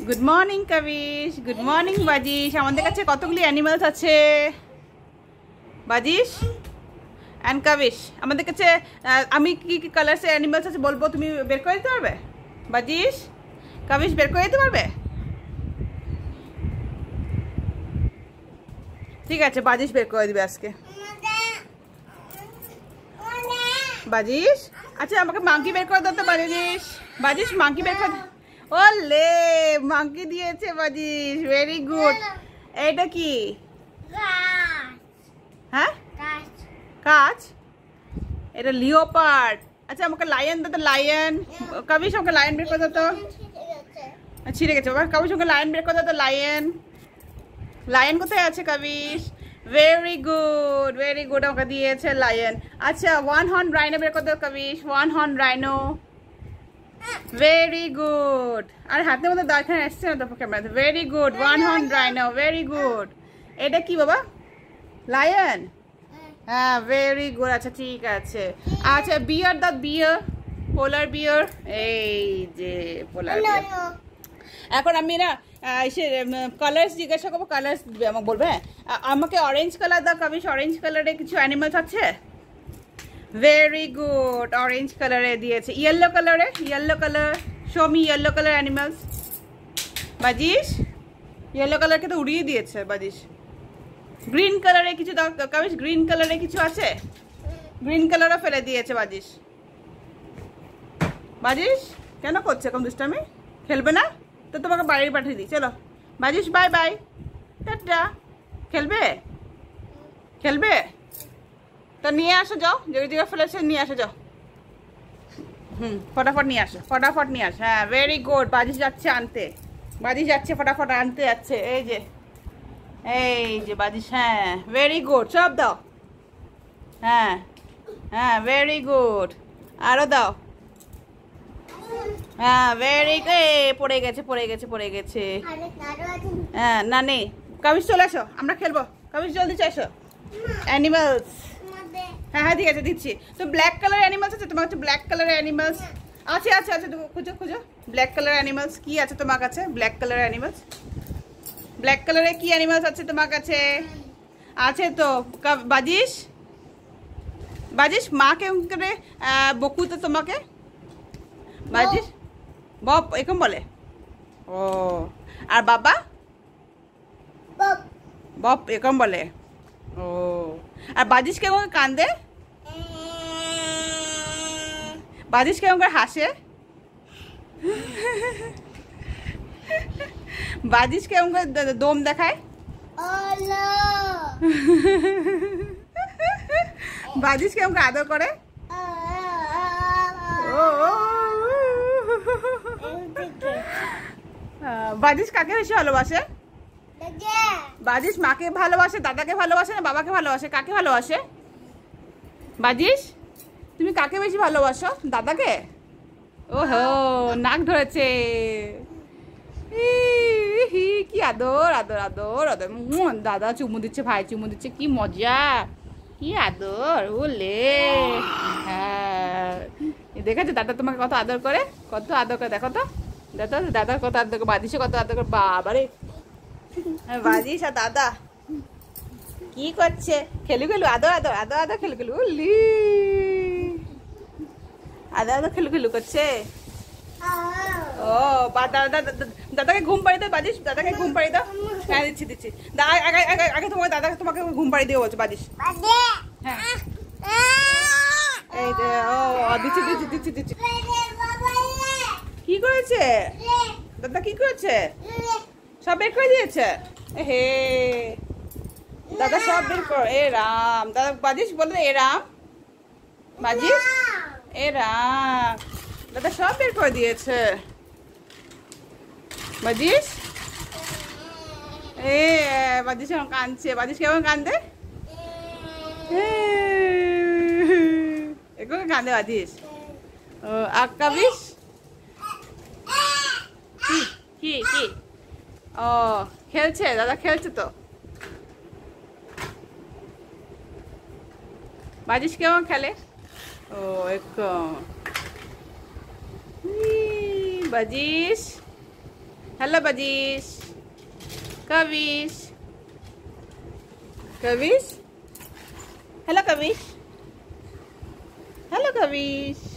Good morning Kavish, good morning Bajish. আমাদের কাছে কতগুলি অ্যানিমালস আছে বাজিশ অ্যান্ড কাবিশ? আমাদের কাছে আমি কি কি কালার্সের অ্যানিমালস আছে বলবো, তুমি বের করে দিতে পারবে বাজিশ? কাবিশ বের করে দিতে পারবে? ঠিক আছে, বাজিশ বের করে দিবে আজকে। বাজিশ আচ্ছা, আমাকে মাংকি বের করে দাও তো বাজিশ। বাজিশ মাংকি বের করে। ওলে মাংকি দিয়েছে বাজিশ, ভেরি গুড। এটা কি? হ্যাঁ কাজ। এটা লিওপার্ড। আচ্ছা আমাকে লায়ন দাও তো, লায়ন। কাবিশ আমাকে লায়ন বের করে দাও তো। ছিঁড়ে গেছে বাবা। কাবিশ আমাকে লায়ন বের করে দাও তো, লায়ন। লায়ন কোথায় আছে Kabish? Very good, very good, আমাকে দিয়েছে লায়ন। আচ্ছা ওয়ান হর্ন রাইনো বের করে দাও Kavish, one horn rhino. Very good. আর হাতের মধ্যে দরকার আসছে না তো ক্যামেরাতে। Very good, one horn rhino, very good. এটা কি বাবা? লায়ন। হ্যাঁ ভেরি গুড। আচ্ছা ঠিক আছে। আচ্ছা বিয়ার দাও, বিয়ার, পোলার বিয়ার। এই যে পোলার বিয়ার। এখন আমি না সে কালার্স জিজ্ঞাসা করবো, কালার্স দিবে আমাকে, বলবে। হ্যাঁ আমাকে অরেঞ্জ কালার দাও কাবিশ। অরেঞ্জ কালারে কিছু অ্যানিমালস আছে? ভেরি গুড, অরেঞ্জ কালারে দিয়েছে। ইয়েলো কালারে, yellow colour, show me yellow colour animals. Bajish yellow কালারকে তো উড়িয়ে দিয়েছে বাজিশ। গ্রিন কালারে কিছু দাও কাবিশ। গ্রিন কালারে কিছু আছে? গ্রিন কালারও ফেলে দিয়েছে বাজিশ। বাজিশ কেন করছে এখন দুষ্টামি? খেলবে না তো তোমাকে বাড়ি পাঠিয়ে দিই, চলো বাজিশ, বাই বাই, টাটা। খেলবে? খেলবে তো নিয়ে আসো, যাও, যে জায়গায় ফেলেছে নিয়ে আসো, যাও। ফটাফট নিয়ে আসো, ফটাফট নিয়ে আসো। হ্যাঁ ভেরি গুড। বাজিশ যাচ্ছে আনতে, বাজিশ যাচ্ছে ফটাফট আনতে যাচ্ছে। এই যে, এই যে বাজিশ। হ্যাঁ ভেরি গুড, সব দাও। হ্যাঁ হ্যাঁ ভেরি গুড, আরও দাও। হ্যাঁ ভেরি গুড। পড়ে গেছে, পড়ে গেছে, পড়ে গেছে। হ্যাঁ না নেই। কাবিশ চলে আসো, আমরা খেলবো। কাবিশ জলদি চাইছো অ্যানিমালস। হ্যাঁ হ্যাঁ ঠিক আছে দিচ্ছি। তো ব্ল্যাক কালার অ্যানিমালস আছে তোমার কাছে? ব্ল্যাক কালার অ্যানিমালস আছে? আছে আছে, তুমি খুঁজো খুঁজো। ব্ল্যাক কালার অ্যানিমালস কি আছে তোমার কাছে? ব্ল্যাক কালার অ্যানিমালস, ব্ল্যাক কালারে কি অ্যানিমালস আছে তোমার কাছে? আছে তো বাজিশ। বাজিশ মা কেমন করে বকু তো তোমাকে? বাজিশ বপ এরকম বলে? ও আর বাবা? বপ এরকম বলে? ও আর বাজিশ কেমন কান্দে? বাজিশ কেমন করে হাসে? বাজিশ কেমন করে দম দেখায়? বাজিশ কেমন করে আদর করে? বাজিশ কাকে বেশি ভালোবাসে? বাজিশ মাকে ভালোবাসে, দাদাকে ভালোবাসে না বাবাকে ভালোবাসে? কাকে ভালোবাসে বাজিশ? তুমি কাকে বেশি ভালোবাসো? দাদাকে? ওহো নাক ধরেছে। কি আদর আদর আদর আদর। দাদা চুমু দিচ্ছে, ভাই চুমু দিচ্ছে, কি মজা, কি আদর। ওলে হ্যাঁ দেখেছো দাদা তোমাকে কত আদর করে, কত আদর করে। দেখো তো দাদা, দাদা কত আদর করে, বাজিশে কত আদর করে। বাবারে বাজিশ আর দাদা কি করছে? খেলু খেলু, আদর আদর আদর আদর, খেলু খেলু। উলি আদর আদর খেলু খেলু করছে। ও দাদাকে ঘুম পাড়িয়ে দাও বাজিশ, দাদাকে ঘুম পাড়িয়ে দাও। হ্যাঁ দিচ্ছি দিচ্ছি। আগে তোমাকে দাদাকে তোমাকে ঘুম পাড়িয়ে দিয়ে বলছো বাজিশ। হ্যাঁ এই ও দিচ্ছি দিচ্ছি দিচ্ছি দিচ্ছি। কি করেছে দাদা? কি করেছে? সব বের করে দিয়েছে? হে দাদা সব বের কর। এ রাম, দাদা বাজিশ বলে এ রাম। বাজিশ এ রাম, দাদা সব বের করে দিয়েছে বাজিশ। এ বাজিশ কেমন কাঁদছে? বাজিশ কেমন কান্দে? এরকম কান্দে বাজিশ। ও আর কাবিশ কি কি কি? ও খেলছে, দাদা খেলছে তো। বাজিশ কেমন খেলে? ও একদম Bajish hello Bajish, Kavish, Kavish, hello Kavish, hello Kavish.